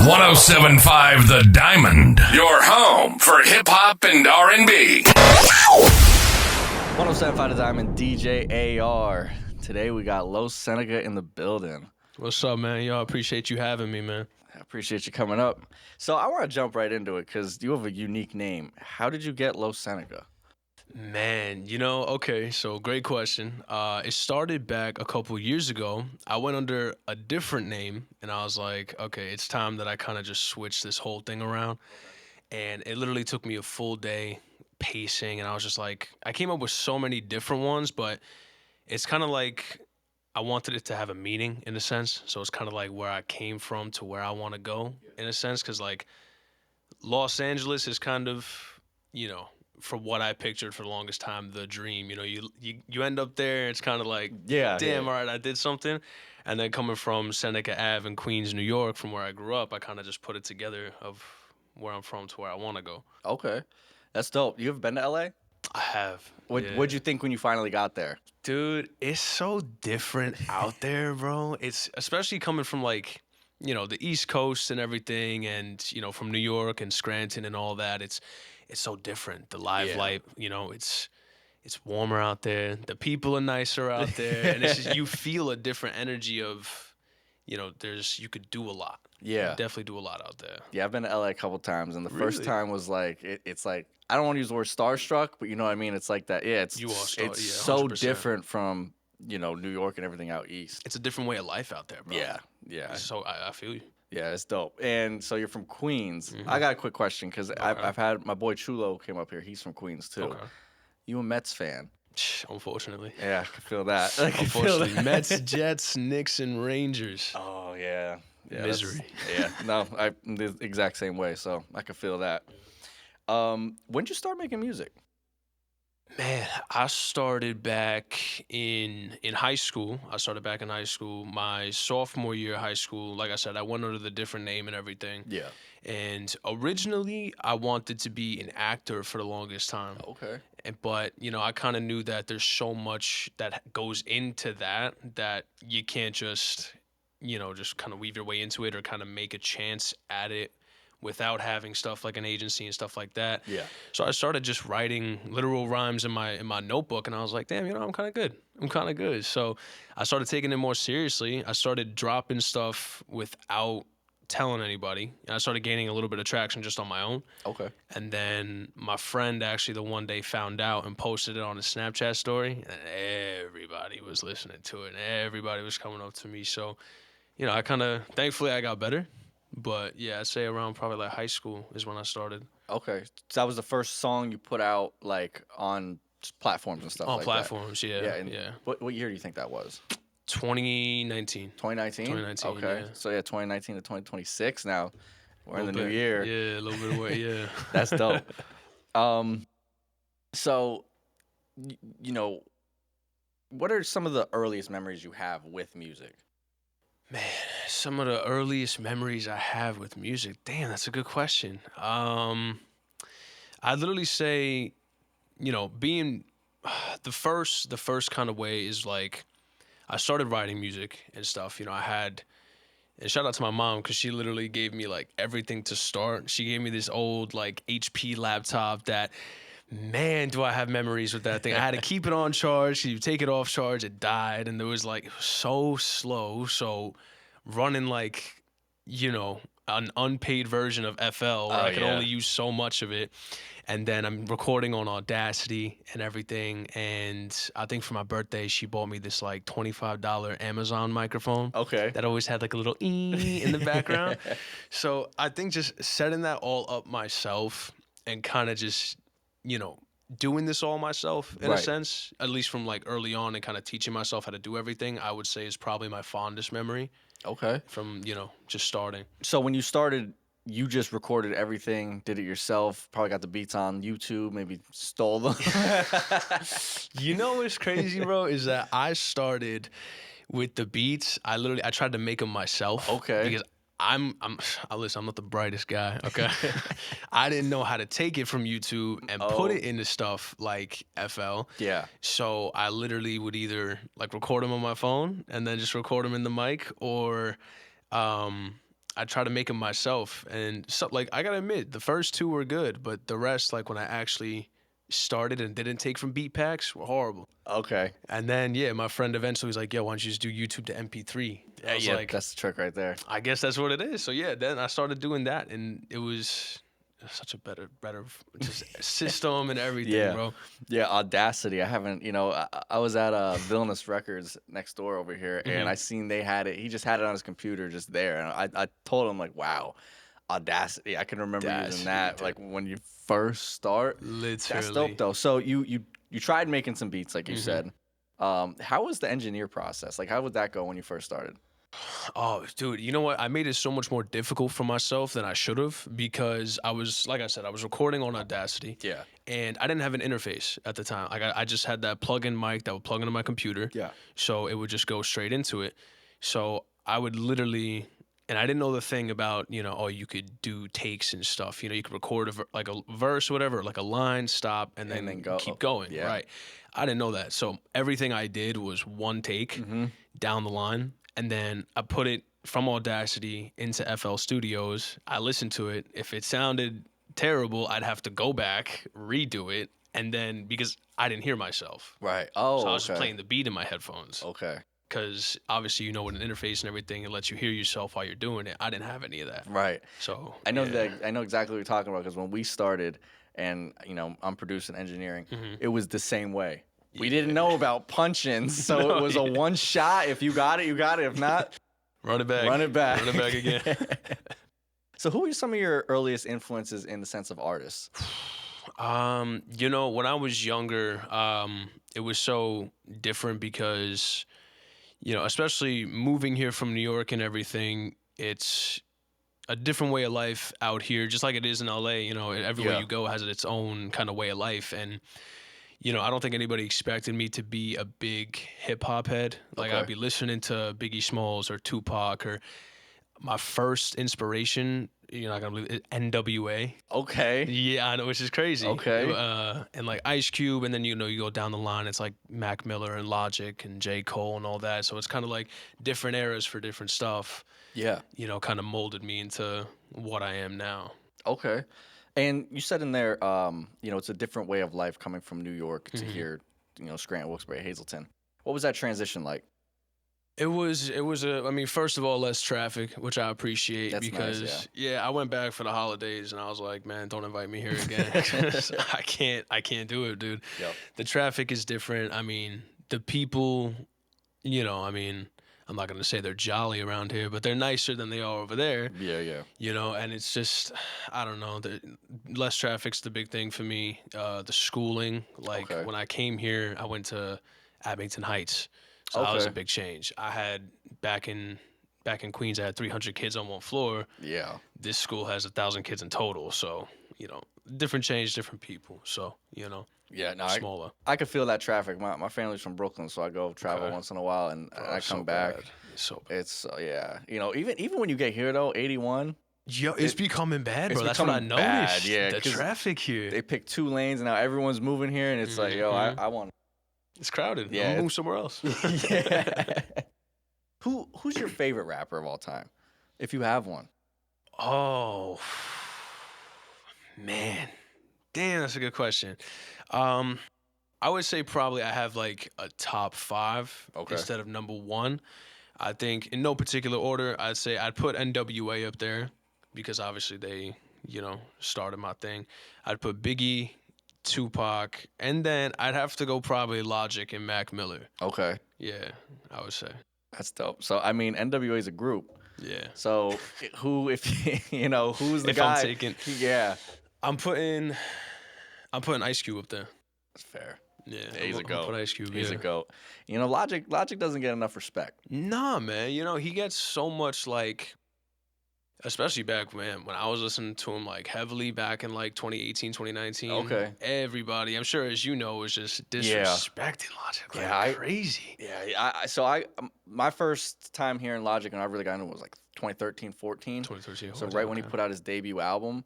107.5 The Diamond, your home for hip-hop and R&B. 107.5 The Diamond, DJ AR. Today we got Los Seneca in the building. What's up, man? Yo, I appreciate you having me, man. I appreciate you coming up. So I want to jump right into it because you have a unique name. How did you get Los Seneca? Man, okay, so great question. It started back a couple years ago. I went under a different name, and I was like, okay, it's time that I kind of just switch this whole thing around. And it literally took me a full day pacing, and I was just like, I came up with so many different ones, but it's kind of like I wanted it to have a meaning in a sense. So it's kind of like where I came from to where I want to go in a sense, because like Los Angeles is kind of, for what I pictured for the longest time, the dream. You end up there, it's kind of like, damn, all right, I did something. And then coming from Seneca Ave in Queens, New York, from where I grew up, I kind of just put it together of where I'm from to where I want to go. Okay, that's dope. You ever been to LA? I have. What'd you think when you finally got there? Dude, it's so different out there, bro. It's especially coming from like, the East Coast and everything, and from New York and Scranton and all that. It's so different. The live light, it's warmer out there. The people are nicer out there, and it's just, you feel a different energy of, you could do a lot. Yeah, you definitely do a lot out there. Yeah, I've been to LA a couple times, and the Really? first time was like it's like, I don't want to use the word starstruck, but you know what I mean. It's like that. Yeah, it's so 100%. different from New York and everything out east. It's a different way of life out there, bro. Yeah. So I feel you. Yeah, it's dope. And so you're from Queens. Mhm. I got a quick question because Okay. I've had my boy Chulo came up here. He's from Queens too. Okay. You a Mets fan? Unfortunately. Yeah, I can feel that. I can feel Unfortunately, that. Mets, Jets, Knicks, and Rangers. Oh yeah. Misery. Yeah. No, I'm the exact same way. So I can feel that. When did you start making music? Man, I started back in high school. My sophomore year of high school. Like I said, I went under the different name and everything. Yeah. And originally, I wanted to be an actor for the longest time. Okay. But, I kind of knew that there's so much that goes into that you can't just, just kind of weave your way into it or kind of make a chance at it without having stuff like an agency and stuff like that. Yeah. So I started just writing literal rhymes in my notebook, and I was like, damn, I'm kind of good. So I started taking it more seriously. I started dropping stuff without telling anybody, and I started gaining a little bit of traction just on my own. Okay. And then my friend actually the one day found out and posted it on his Snapchat story, and everybody was listening to it, and everybody was coming up to me. So, I kind of, thankfully I got better. But yeah, I'd say around probably like high school is when I started. Okay. So that was the first song you put out like on platforms and stuff On like platforms, that. yeah. Yeah. What year do you think that was? 2019. 2019? 2019, Okay. yeah. So 2019 to 2026 now. We're in the new Bit. year. Yeah, a little bit away, yeah. That's dope. So, what are some of the earliest memories you have with music? Man, some of the earliest memories I have with music. Damn, that's a good question. I'd literally say, being the first kind of way is like I started writing music and stuff. And shout out to my mom because she literally gave me like everything to start. She gave me this old like HP laptop that, man, do I have memories with that thing. I had to keep it on charge. You take it off charge, it died. And it was like so slow. So running like, an unpaid version of FL where I could only use so much of it. And then I'm recording on Audacity and everything. And I think for my birthday, she bought me this like $25 Amazon microphone. Okay. That always had like a little in the background. So I think just setting that all up myself and kind of just, doing this all myself in a sense, at least from like early on and kind of teaching myself how to do everything, I would say is probably my fondest memory. Okay. From, just starting. So when you started, you just recorded everything, did it yourself, probably got the beats on YouTube, maybe stole them. What's crazy, bro, is that I started with the beats. I tried to make them myself. Okay. Because listen, I'm not the brightest guy, okay? I didn't know how to take it from YouTube and put it into stuff like FL. Yeah. So I literally would either like record them on my phone and then just record them in the mic, or I try to make them myself. And so, like, I gotta admit, the first two were good, but the rest, like, when I actually started and didn't take from beat packs, were horrible. Okay. And then, yeah, my friend eventually was like, yo, why don't you just do YouTube to MP3? I was like, that's the trick right there. I guess that's what it is. So, yeah, then I started doing that, and it was such a better just system and everything, bro. Yeah, Audacity. I haven't, I was at Villainous Records next door over here, and I seen they had it. He just had it on his computer just there. And I told him, like, wow, Audacity. I can remember using that, like, when you first start. Literally. That's dope, though. So you tried making some beats, like you said. How was the engineer process? Like, how would that go when you first started? Oh, dude, you know what? I made it so much more difficult for myself than I should have because I was, like I said, I was recording on Audacity. Yeah. And I didn't have an interface at the time. Like, I just had that plug-in mic that would plug into my computer. Yeah. So it would just go straight into it. So I would literally, and I didn't know the thing about, you could do takes and stuff. You could record like a verse or whatever, like a line, stop, and then go. keep going. Yeah. Right. I didn't know that. So everything I did was one take down the line. And then I put it from Audacity into FL Studios. I listened to it. If it sounded terrible, I'd have to go back, redo it, and then because I didn't hear myself. Right. Oh, so I was just playing the beat in my headphones. Okay. Because obviously, with an interface and everything, it lets you hear yourself while you're doing it. I didn't have any of that. Right. So I know exactly what you're talking about because when we started, and I'm producing engineering, it was the same way. We didn't know about punch-ins, so it was a one shot. If you got it, you got it. If not, run it back. Run it back. Run it back again. So who are some of your earliest influences in the sense of artists? When I was younger, it was so different because, especially moving here from New York and everything, it's a different way of life out here, just like it is in LA. Everywhere you go has its own kind of way of life. And I don't think anybody expected me to be a big hip hop head. Like I'd be listening to Biggie Smalls or Tupac or my first inspiration, you're not gonna believe it, NWA. Okay. Yeah, I know, which is crazy. Okay. And like Ice Cube, and then you go down the line, it's like Mac Miller and Logic and J. Cole and all that. So it's kind of like different eras for different stuff. Yeah. Kind of molded me into what I am now. Okay. And you said in there, it's a different way of life coming from New York to here, Scranton, Wilkes-Barre, Hazelton. What was that transition like? It was first of all, less traffic, which I appreciate. That's because nice, I went back for the holidays and I was like, man, don't invite me here again. I can't do it, dude. Yep. The traffic is different. The people, I'm not going to say they're jolly around here, but they're nicer than they are over there. Yeah. And it's just, I don't know, less traffic's the big thing for me. The schooling, like when I came here, I went to Abington Heights. So that was a big change. I had back in Queens, I had 300 kids on one floor. Yeah. This school has 1,000 kids in total. So, different change, different people. So, Yeah, no, smaller. I could feel that traffic. My family's from Brooklyn, so I go travel once in a while, and I come back. Bad. So it's even when you get here though, 81. Yo, it's becoming bad, bro. That's what I noticed. Bad, yeah, the traffic here. They pick 2 lanes, and now everyone's moving here, and it's like, yo, I want. It's crowded. Yeah, I'll move somewhere else. Yeah. Who's your favorite rapper of all time, if you have one? Oh, man. Damn, that's a good question. I would say probably I have like a top 5 instead of number 1. I think in no particular order, I'd say I'd put NWA up there because obviously they, started my thing. I'd put Biggie, Tupac, and then I'd have to go probably Logic and Mac Miller. Okay. Yeah, I would say. That's dope. So, NWA is a group. Yeah. So, who's the if guy? I'm taking, yeah. I'm putting Ice Cube up there. That's fair. Yeah, he's a goat. Put Ice Cube. He's a goat. Logic doesn't get enough respect. Nah, man. He gets so much especially back when I was listening to him heavily back in 2018, 2019. Okay. Everybody, I'm sure as you know, was just disrespecting Logic crazy. Yeah. My first time hearing Logic and I really got into it was 2013, 14. 2013. So right when he put out his debut album,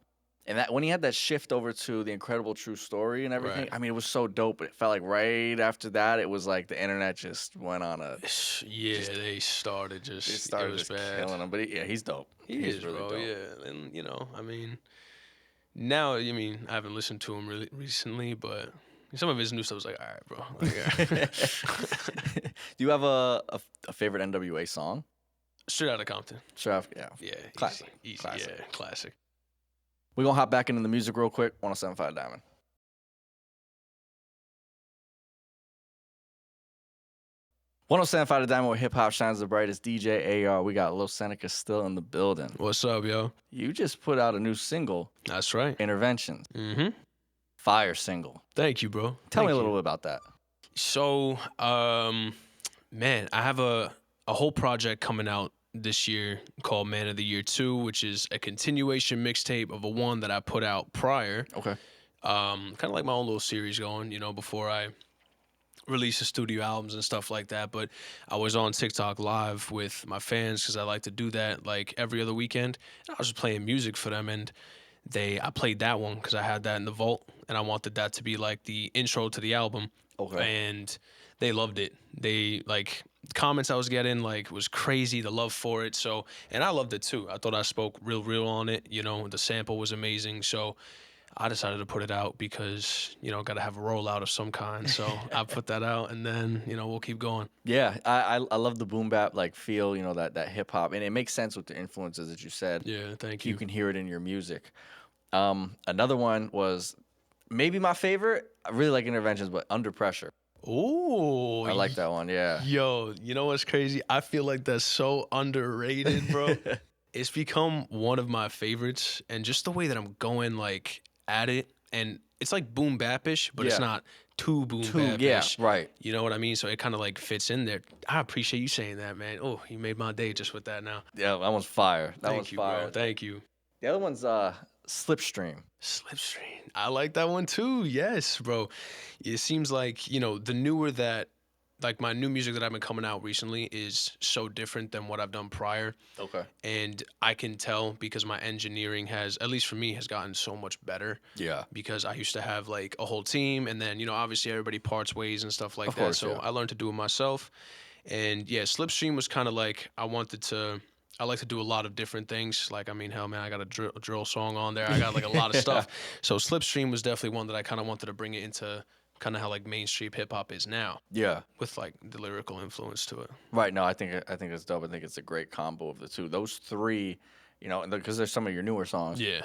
And that when he had that shift over to the Incredible True Story and everything, Right. I mean, it was so dope. But it felt like right after that, it was like the internet just went on a Yeah, they started just. it started It was just bad. killing him. But yeah, he's dope. He He's is, really bro. dope. Yeah, and I mean, now, I mean, I haven't listened to him really recently, but some of his new stuff was like, all right, bro. Like, all right. Do you have a favorite NWA song? Straight Outta Compton. Yeah. Yeah, Classic. Easy. Classic. Yeah, classic. We're going to hop back into the music real quick. 107.5 Diamond. The Diamond, where hip hop shines the brightest. DJ AR. We got Lil Seneca still in the building. What's up, yo? You just put out a new single, That's right. Interventions. Mm-hmm. Fire single. Thank you, bro. Tell me Thank a little you. bit about that. So, man, I have a whole project coming out this year called Man of the Year 2, which is a continuation mixtape of a one that I put out prior. Okay. Kind of like my own little series going, before I release the studio albums and stuff like that. But I was on TikTok live with my fans because I like to do that like every other weekend. And I was just playing music for them, and I played that one because I had that in the vault, and I wanted that to be like the intro to the album. Okay. And they loved it. They like comments I was getting like was crazy, the love for it. So, and I loved it too. I thought I spoke real on it. The sample was amazing. So I decided to put it out because, got to have a rollout of some kind. So I put that out, and then, we'll keep going. Yeah, I love the boom bap like feel, that hip hop, and it makes sense with the influences that you said. Yeah, thank you. You can hear it in your music. Another one was maybe my favorite. I really like Interventions, but Under Pressure. Ooh, I like that one. Yeah. Yo, you know what's crazy? I feel like that's so underrated, bro. It's become one of my favorites, and just the way that I'm going like at it, and it's like boom bap-ish, but it's Yeah. not too boom bap-ish. Yeah, right. You know what I mean? So it kind of like fits in there. I appreciate you saying that, man. Oh, you made my day just with that now. Yeah, that one's fire. That Thank one's you, fire. bro. Thank you. The other one's Slipstream. Slipstream. I like that one too. Yes, bro. It seems like, the newer that, like my new music that I've been coming out recently is so different than what I've done prior. Okay. And I can tell because my engineering has, at least for me, has gotten so much better. Yeah. Because I used to have like a whole team, and then, obviously everybody parts ways and stuff like Of that. course, So yeah. I learned to do it myself. And yeah, Slipstream was kind of like, I like to do a lot of different things. Like, I mean, hell, man, I got a drill song on there. I got like a lot of stuff. So Slipstream was definitely one that I kind of wanted to bring it into kind of how like mainstream hip hop is now, Yeah. with like the lyrical influence to it. Right. No, I think it's dope. I think it's a great combo of the two. Those three, because there's some of your newer songs. Yeah.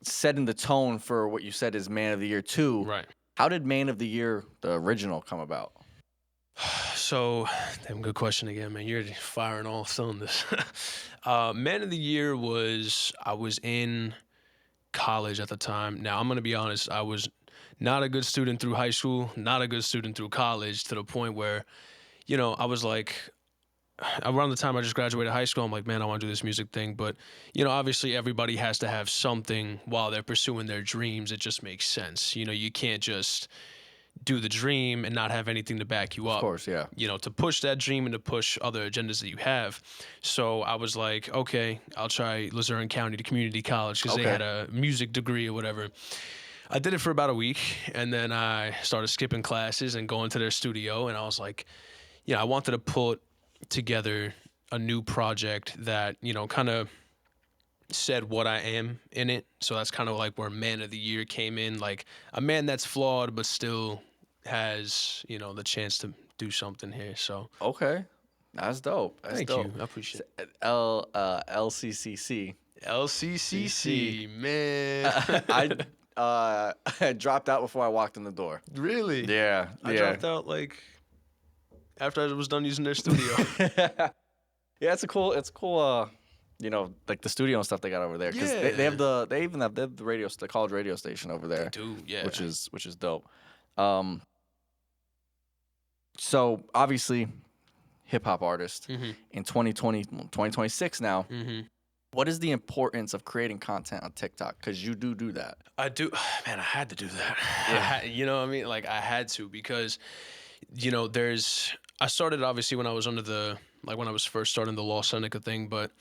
Setting the tone for what you said is Man of the Year 2. Right. How did Man of the Year, the original, come about? So, damn good question again, man. You're firing all cylinders. Man of the Year I was in college at the time. Now, I'm going to be honest, I was not a good student through high school, not a good student through college, to the point where, I was like, around the time I just graduated high school, I'm like, man, I want to do this music thing. But, obviously everybody has to have something while they're pursuing their dreams. It just makes sense. You can't just do the dream and not have anything to back you up. Of course, yeah. To push that dream and to push other agendas that you have. So I was like, okay, I'll try Luzerne County to community college because they Okay. had a music degree or whatever. I did it for about a week, and then I started skipping classes and going to their studio, and I was like, I wanted to put together a new project that, kind of said what I am in it. So that's kind of like where Man of the Year came in, like a man that's flawed but still has, the chance to do something here. So Okay. That's dope. That's thank dope. you. I appreciate it. LCCC. LCCC, man. I dropped out before I walked in the door. Really? Yeah. I dropped out like after I was done using their studio. Yeah, it's cool, like the studio and stuff they got over there. Because they have they even have the the college radio station over there. They do, yeah. Which is dope. So obviously, hip hop artist in 2026 now. What is the importance of creating content on TikTok? Because you do that. I do, man. I had to do that. Yeah. You know what I mean? Like I had to because, I started obviously when I was when I was first starting the Law Seneca thing, but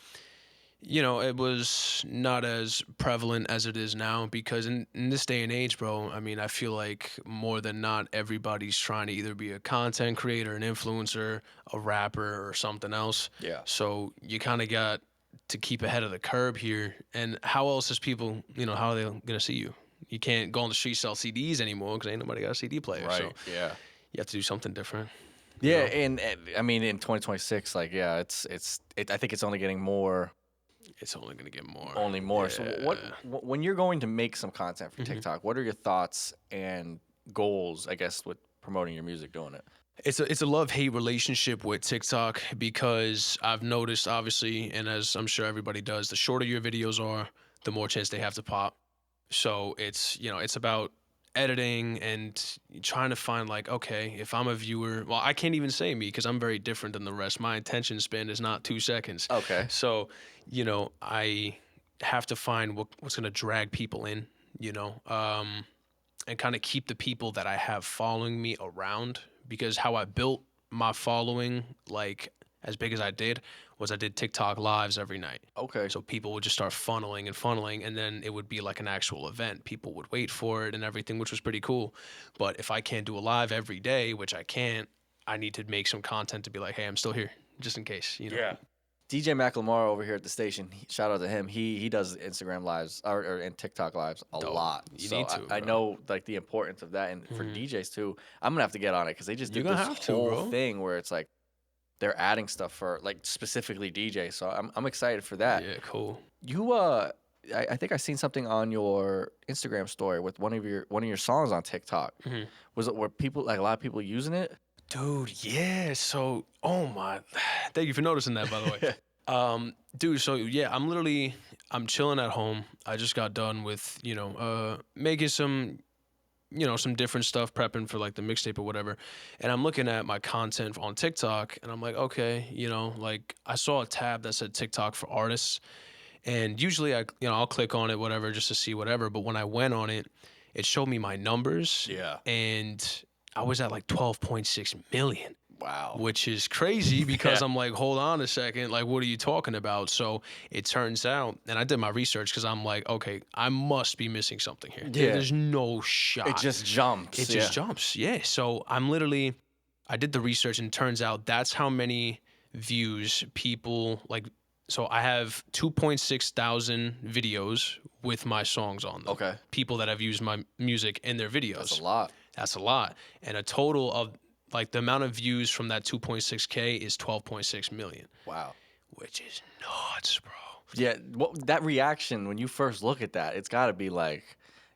it was not as prevalent as it is now because in this day and age, bro, I mean, I feel like more than not, everybody's trying to either be a content creator, an influencer, a rapper, or something else. Yeah. So you kind of got to keep ahead of the curve here. And how else is people, how are they going to see you? You can't go on the street, sell CDs anymore because ain't nobody got a CD player. Right. So Yeah. you have to do something different. Yeah, and I mean, in 2026, like, yeah, I think it's only getting more. It's only going to get more. Only more. Yeah. So when you're going to make some content for TikTok, what are your thoughts and goals, I guess, with promoting your music, doing it? It's a love-hate relationship with TikTok because I've noticed, obviously, and as I'm sure everybody does, the shorter your videos are, the more chance they have to pop. So it's about editing and trying to find, like, okay, if I'm a viewer, well, I can't even say me because I'm very different than the rest. My attention span is not 2 seconds. Okay. So, I have to find what's going to drag people in, and kind of keep the people that I have following me around, because how I built my following, like, as big as I did, was I did TikTok lives every night. Okay. So people would just start funneling, and then it would be like an actual event. People would wait for it and everything, which was pretty cool. But if I can't do a live every day, which I can't, I need to make some content to be like, hey, I'm still here, just in case, Yeah. DJ Macklemore over here at the station, shout out to him. He does Instagram lives and TikTok lives a lot. You so need to, I bro. know, like, the importance of that, and for DJs too. I'm gonna have to get on it because they just did You're gonna this have to, whole bro. thing where it's like they're adding stuff for, like, specifically DJs. So I'm excited for that. Yeah, cool. You I think I seen something on your Instagram story with one of your songs on TikTok. Was it where people, like, a lot of people using it? Dude, yeah. So, oh my, thank you for noticing that, by the way. Dude, so yeah, I'm chilling at home. I just got done with, making some different stuff, prepping for, like, the mixtape or whatever. And I'm looking at my content on TikTok and I'm like, okay, like, I saw a tab that said TikTok for artists. And usually I'll click on it, whatever, just to see whatever. But when I went on it, it showed me my numbers. Yeah. And I was at like 12.6 million. Wow. Which is crazy because Yeah. I'm like, hold on a second, like, what are you talking about? So it turns out, and I did my research because I'm like, okay, I must be missing something here. Yeah. There's no shot. It just jumps. It just jumps. Yeah. So I did the research, and it turns out that's how many views people, like, so I have 2.6 thousand videos with my songs on them. Okay. People that have used my music in their videos. That's a lot. That's a lot. And a total of, like, the amount of views from that 2.6K is 12.6 million. Wow. Which is nuts, bro. Yeah, that reaction when you first look at that, it's got to be like,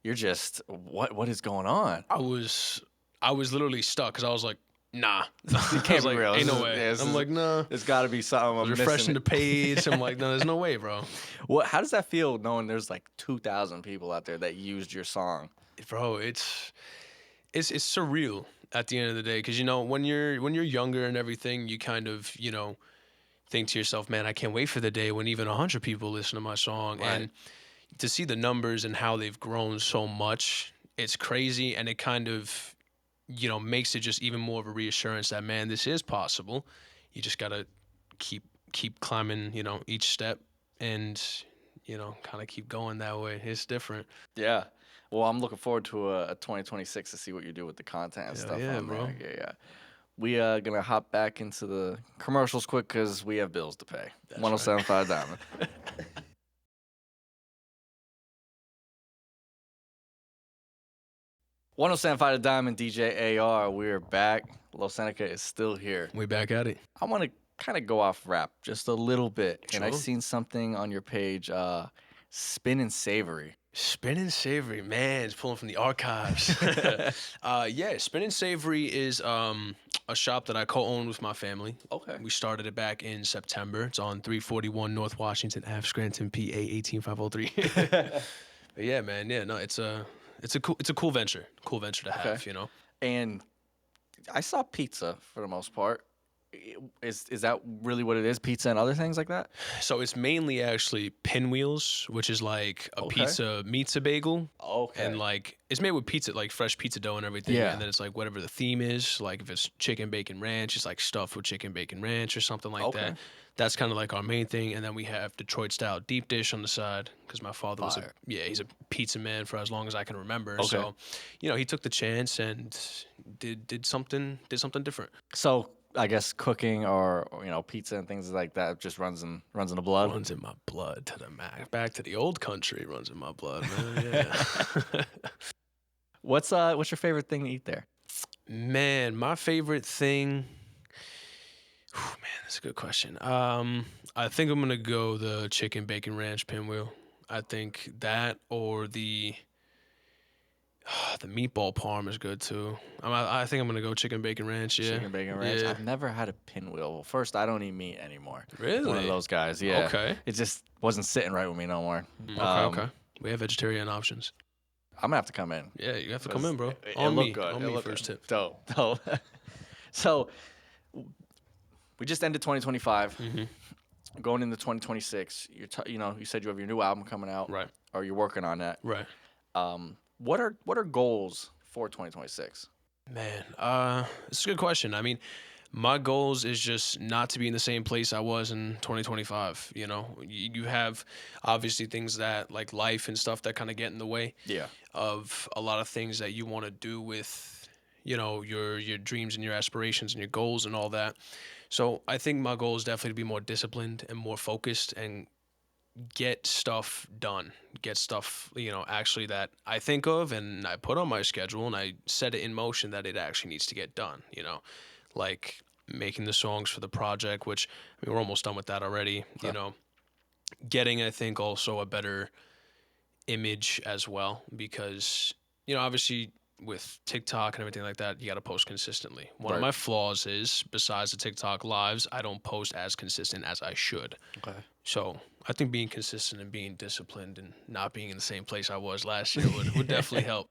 you're just, what is going on? I was literally stuck because I was like, nah. It can't be real. Ain't no This is- way. yeah, this I'm is- like, nah. There's got to be something I'm Refreshing missing. the page. I'm like, no, there's no way, bro. How does that feel knowing there's like 2,000 people out there that used your song? Bro, it's surreal at the end of the day, because when you're younger and everything, you kind of think to yourself, man, I can't wait for the day when even 100 people listen to my song. Right. And to see the numbers and how they've grown so much, it's crazy, and it kind of makes it just even more of a reassurance that, man, this is possible. You just gotta keep climbing each step, and kind of keep going that way. It's different. Yeah. Well, I'm looking forward to a 2026 to see what you do with the content and stuff. Yeah, on bro. there. Yeah. We are going to hop back into the commercials quick because we have bills to pay. That's 107.5 Diamond. 107.5 The Diamond, DJ AR. We're back. Los Seneca is still here. We back at it. I want to kind of go off rap just a little bit. And I Sure. seen something on your page, Spin and Savory. Spin and Savory, man, it's pulling from the archives. Yeah, Spin and Savory is a shop that I co-own with my family. Okay. We started it back in September. It's on 341 North Washington Ave, Scranton, PA 18503. But yeah, man, yeah, no, it's a cool venture. Cool venture to have, Okay. And I saw pizza for the most part. is that really what it is? Pizza and other things like that? So it's mainly actually pinwheels, which is like a Okay. pizza bagel. Okay. And like it's made with pizza, like fresh pizza dough and everything. Yeah. And then it's like whatever the theme is. Like if it's chicken bacon ranch, it's like stuffed with chicken bacon ranch or something like Okay. that. That's kind of like our main thing. And then we have Detroit style deep dish on the side because my father was Fire. he's a pizza man for as long as I can remember. Okay. So, he took the chance and did something different. So I guess cooking or pizza and things like that just runs in the blood. Runs in my blood to the max. Back to the old country runs in my blood, man. Yeah. What's your favorite thing to eat there? Man, my favorite thing. Man, that's a good question. I think I'm gonna go the chicken bacon ranch pinwheel. I think that or the meatball parm is good too. I think I'm gonna go chicken bacon ranch. Yeah, Chicken bacon ranch. Yeah. I've never had a pinwheel. Well, first, I don't eat meat anymore. Really? One of those guys. Yeah. Okay. It just wasn't sitting right with me no more. Okay. We have vegetarian options. I'm gonna have to come in. Yeah, you have to come in, bro. It On looked me. good. On It me looked first good. tip. Dope. So we just ended 2025. Mm-hmm. Going into 2026. You said you have your new album coming out. Right. Or you're working on that. Right. What are goals for 2026? Man, it's a good question. I mean, my goals is just not to be in the same place I was in 2025. You have obviously things that like life and stuff that kind of get in the way Yeah. of a lot of things that you want to do with, your dreams and your aspirations and your goals and all that. So I think my goal is definitely to be more disciplined and more focused and get stuff done, get stuff, actually that I think of and I put on my schedule and I set it in motion that it actually needs to get done, like making the songs for the project, which we're almost done with that already, getting, I think, also a better image as well, because, obviously with TikTok and everything like that, you got to post consistently. One of Right. my flaws is, besides the TikTok lives, I don't post as consistent as I should. Okay. So I think being consistent and being disciplined and not being in the same place I was last year would definitely help.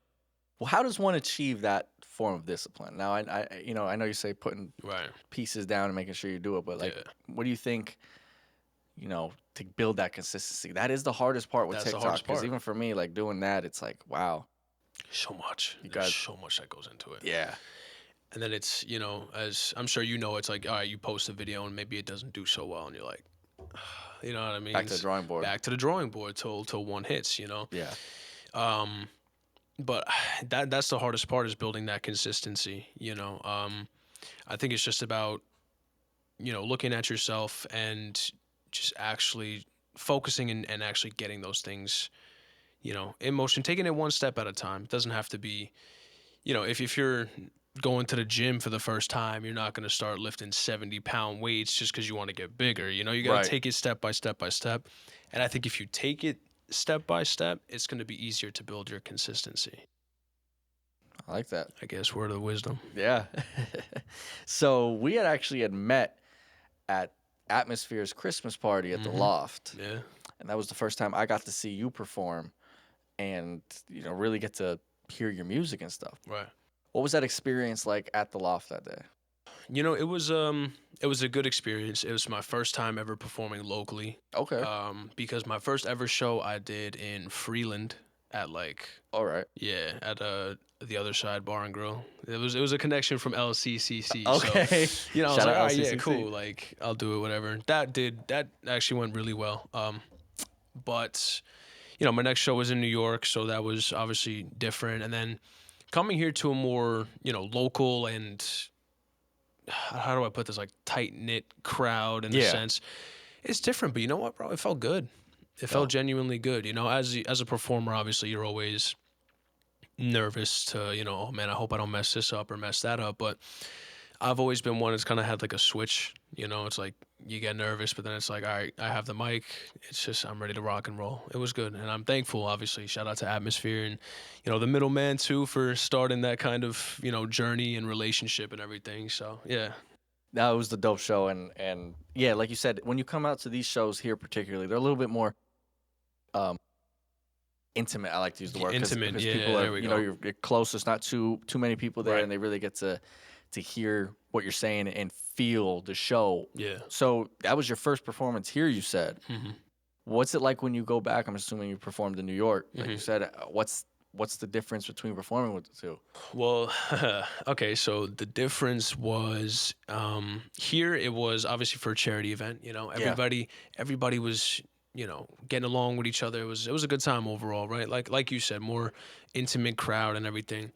Well, how does one achieve that form of discipline? Now, I know you say putting Right. pieces down and making sure you do it, but like, Yeah. what do you think? To build that consistency, that is the hardest part with That's the TikTok. hardest Because part. even for me, like doing that, it's like, wow. So much. You There's guys- so much that goes into it. Yeah. And then it's, as I'm sure it's like, all right, you post a video and maybe it doesn't do so well and you're like, you know what I mean? Back to the It's drawing board. Back to the drawing board till one hits, Yeah. But that's the hardest part, is building that consistency, I think it's just about, looking at yourself and just actually focusing and actually getting those things, in motion, taking it one step at a time. It doesn't have to be, if you're going to the gym for the first time, you're not going to start lifting 70-pound weights just because you want to get bigger. You got Right. to take it step by step by step. And I think if you take it step by step, it's going to be easier to build your consistency. I like that. I guess word of the wisdom. Yeah. So we had met at Atmosphere's Christmas party at the Loft. Yeah. And that was the first time I got to see you perform and, really get to hear your music and stuff. Right. What was that experience like at the Loft that day? It was a good experience. It was my first time ever performing locally. Okay. Because my first ever show I did in Freeland at All right. at the Other Side Bar and Grill. It was a connection from LCCC. Okay. So, I was Shout like, out all right, yeah, LCCC. cool. Like, I'll do it, whatever. That actually went really well. But my next show was in New York, so that was obviously different. And then coming here to a more, local and, how do I put this, like tight-knit crowd in a Yeah. sense, it's different. But you know what, bro? It felt good. It felt genuinely good. As a performer, obviously, you're always nervous to, oh man, I hope I don't mess this up or mess that up. But I've always been one that's kind of had like a switch. It's like you get nervous, but then it's like, all right, I have the mic. It's just I'm ready to rock and roll. It was good, and I'm thankful. Obviously, shout out to Atmosphere and the middleman too for starting that kind of journey and relationship and everything. So yeah. That was the dope show, and yeah, like you said, when you come out to these shows here, particularly, they're a little bit more intimate. I like to use the word Intimate, because yeah, people are, there we go. you're close. There's not too many people there, Right. and they really get to to hear what you're saying and feel the show. Yeah. So that was your first performance here, you said. Mm-hmm. What's it like when you go back? I'm assuming you performed in New York. Like you Mm-hmm. said, what's the difference between performing with the two? Well, okay, so the difference was here it was obviously for a charity event, you know. Everybody was, you know, getting along with each other. It was a good time overall, right? Like you said, more intimate crowd and everything.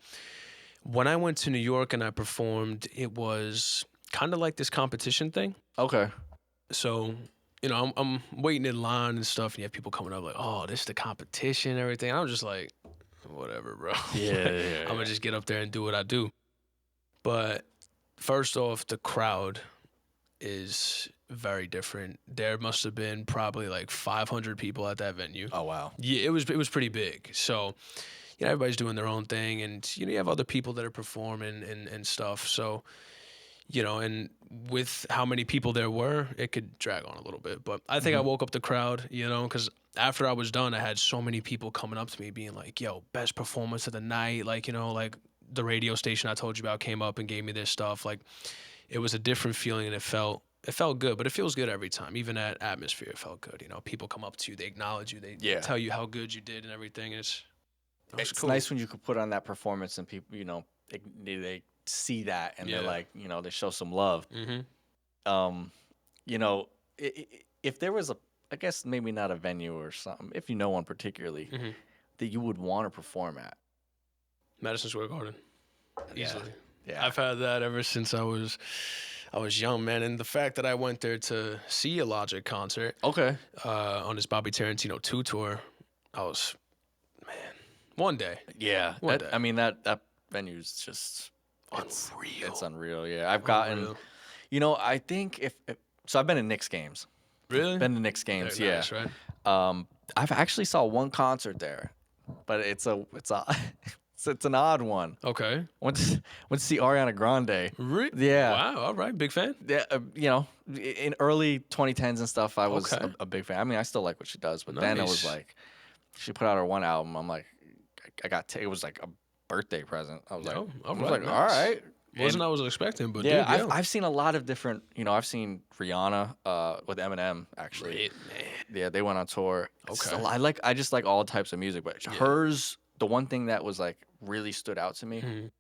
When I went to New York and I performed, it was kind of like this competition thing. Okay. So, you know, I'm waiting in line and stuff, and you have people coming up like, "Oh, this is the competition and everything." I'm just like, whatever, bro. Yeah. I'm gonna just get up there and do what I do. But first off, the crowd is very different. There must have been probably like 500 people at that venue. Oh wow. Yeah, it was pretty big. So, you know, everybody's doing their own thing, and you know, you have other people that are performing and stuff. So, you know, and with how many people there were, it could drag on a little bit. But I think I woke up the crowd, you know, because after I was done, I had so many people coming up to me being like, yo, best performance of the night. Like, you know, like the radio station I told you about came up and gave me this stuff. Like, it was a different feeling, and it felt good, but it feels good every time. Even at Atmosphere, it felt good. You know, people come up to you, they acknowledge you, they tell you how good you did and everything. And it's cool. Nice when you could put on that performance and people, you know, they see that and they're like, you know, they show some love. Mm-hmm. You know, if there was I guess maybe not a venue or something, if you know one particularly that you would want to perform at. Madison Square Garden, easily. Yeah. I've had that ever since I was young, man. And the fact that I went there to see a Logic concert, Okay. on his Bobby Tarantino 2 tour, one day. Yeah. One day. I mean that venue's just Unreal. It's unreal. Yeah. I've gotten, Unreal. you know, I think if so I've been to Knicks games. Really? Been to Knicks games, They're yeah. nice, right? I've actually saw one concert there, but it's an odd one. Okay. Went to see Ariana Grande. Yeah. Wow. All right. Big fan. Yeah, you know, in early 2010s and stuff, I was Okay. a big fan. I mean, I still like what she does, but then it was Nice. like, she put out her one album. I'm like, it was like a birthday present. I was like, Oh, all I was right, like, nice. all right. Wasn't I was expecting, but Yeah, dude, I've seen a lot of different. You know, I've seen Rihanna with Eminem actually. Great, man. Yeah, they went on tour. It's Okay. I just like all types of music, but hers, the one thing that was like really stood out to me, Mhm.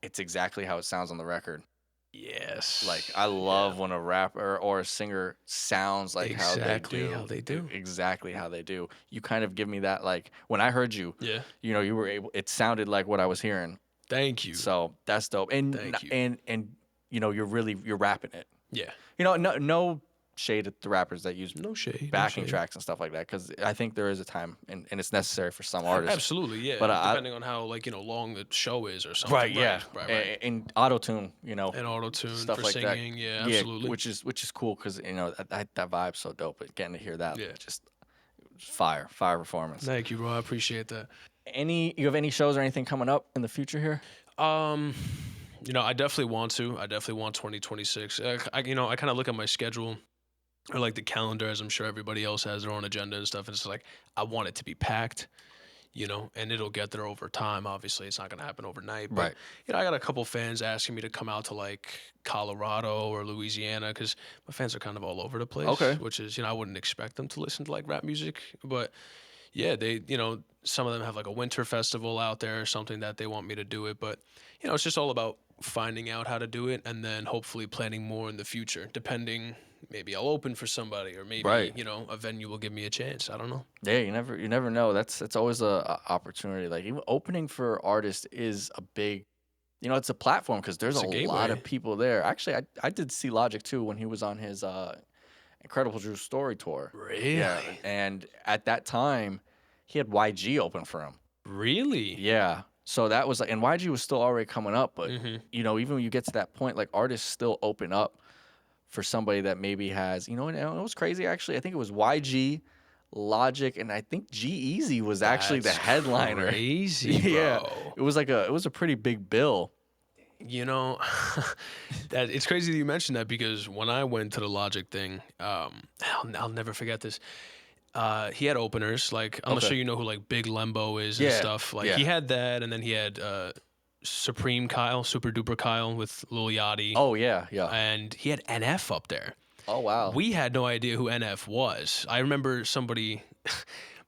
it's exactly how it sounds on the record. Yes. Like I love when a rapper or a singer sounds like Exactly how how they do. Exactly how they do. You kind of give me that, like when I heard you, Yeah. you know, you were able. It sounded like what I was hearing. Thank you. So that's dope. And Thank you. and you know, you're rapping it. Yeah. You know, no shade at the rappers that use No shade. backing no shade. tracks and stuff like that, because I think there is a time and it's necessary for some artists. Absolutely, yeah. But depending on how long the show is or something. Right, yeah. Right. And auto tune, you know, And auto tune stuff for like that. singing, yeah, absolutely. which is cool because you know that vibe's so dope. But getting to hear that, Yeah. just fire performance. Thank you, bro. I appreciate that. You have any shows or anything coming up in the future here? You know, I definitely want to. I definitely want 2026. I kind of look at my schedule or like the calendar, as I'm sure everybody else has their own agenda and stuff. And it's like, I want it to be packed, you know, and it'll get there over time. Obviously, it's not going to happen overnight. But, Right. you know, I got a couple fans asking me to come out to like Colorado or Louisiana because my fans are kind of all over the place. Okay. Which is, you know, I wouldn't expect them to listen to like rap music. But yeah, they, you know, some of them have like a winter festival out there or something that they want me to do it. But, you know, it's just all about finding out how to do it and then hopefully planning more in the future, depending. Maybe I'll open for somebody, or maybe Right. you know a venue will give me a chance. I don't know. Yeah, you never know. That's always a opportunity. Like even opening for artists is a big, you know, it's a platform because there's It's a a gateway. lot of people there. Actually, I did see Logic too when he was on his Incredible True Story tour. Really? Yeah, and at that time, he had YG open for him. Really? Yeah. So that was like, and YG was still already coming up, but Mhm. you know, even when you get to that point, like artists still open up for somebody that maybe has, you know, and it was crazy actually. I think it was YG, Logic, and I think G-Eazy was actually the That's headliner. Crazy, bro. Yeah. It was a pretty big bill. You know, that it's crazy that you mentioned that because when I went to the Logic thing, I'll never forget this. He had openers. Like I'm Okay. sure you know who like Big Lembo is Yeah, and stuff. Like yeah. he had that, and then he had Supreme Kyle, Super Duper Kyle with Lil Yachty. Oh yeah, yeah. And he had NF up there. Oh wow. We had no idea who NF was. I remember somebody,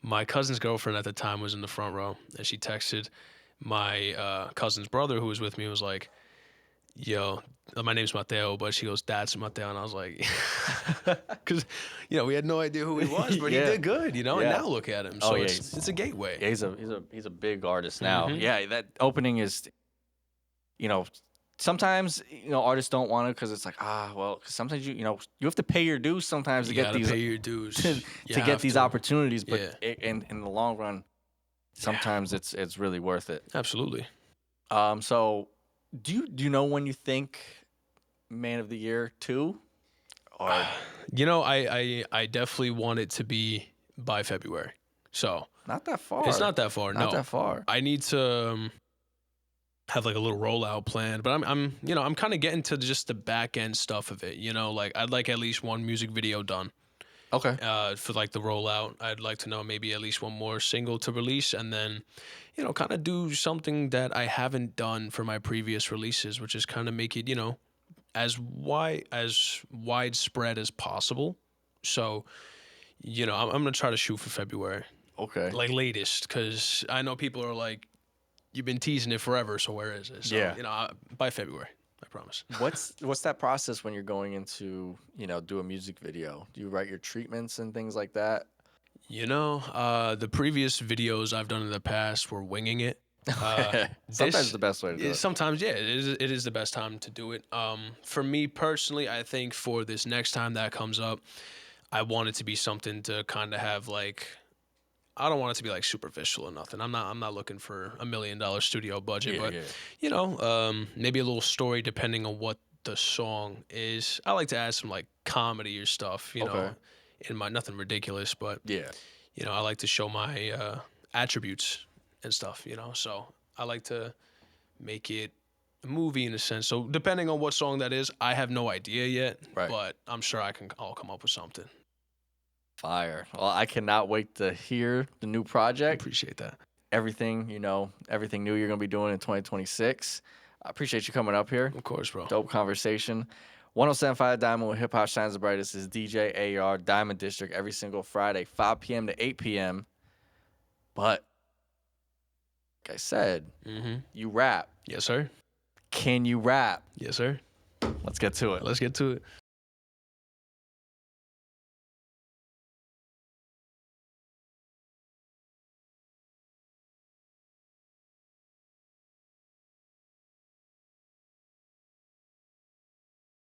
my cousin's girlfriend at the time was in the front row, and she texted my cousin's brother who was with me, was like, yo, my name's Mateo, but she goes, that's Mateo. And I was like, because, we had no idea who he was, but Yeah. he did good, and now look at him. So yeah, it's a gateway. Yeah, he's a big artist now. Mhm. Yeah, that opening is, sometimes artists don't want to because it's like cause sometimes you have to pay your dues sometimes to You get gotta these pay your dues. to You get have these to. opportunities, but Yeah. in the long run, sometimes it's really worth it. Absolutely. So do you know when you think Man of the Year 2? Or I definitely want it to be by February. So not that far. it's not that far. Not No, that far. I need to have like a little rollout plan, but I'm kind of getting to just the back end stuff of it. Like I'd like at least one music video done. Okay. For like the rollout, I'd like to know maybe at least one more single to release, and then, kind of do something that I haven't done for my previous releases, which is kind of make it, as widespread as possible. So, I'm gonna try to shoot for February, Okay. like latest, because I know people are like, you've been teasing it forever, so where is it? So, Yeah. By February. I promise. What's that process when you're going into, do a music video? Do you write your treatments and things like that? The previous videos I've done in the past were winging it. Sometimes the best way to do it. Sometimes, yeah, it is the best time to do it. For me personally, I think for this next time that comes up, I want it to be something to kind of have like, I don't want it to be like superficial or nothing. I'm not looking for $1 million studio budget, but maybe a little story depending on what the song is. I like to add some like comedy or stuff, Okay. in my, nothing ridiculous, but Yeah. I like to show my attributes and stuff, so I like to make it a movie in a sense. So depending on what song that is, I have no idea yet, Right. but I'm sure I'll come up with something. Fire. Well, I cannot wait to hear the new I project. appreciate that. Everything new you're going to be doing in 2026. I appreciate you coming up here. Of course, bro. Dope conversation. 107.5 Diamond with Hip Hop Shines the Brightest is DJ AR Diamond District every single Friday, 5 p.m. to 8 p.m. But, like I said, you rap. Yes, sir. Can you rap? Yes, sir. Let's get to it. Let's get to it.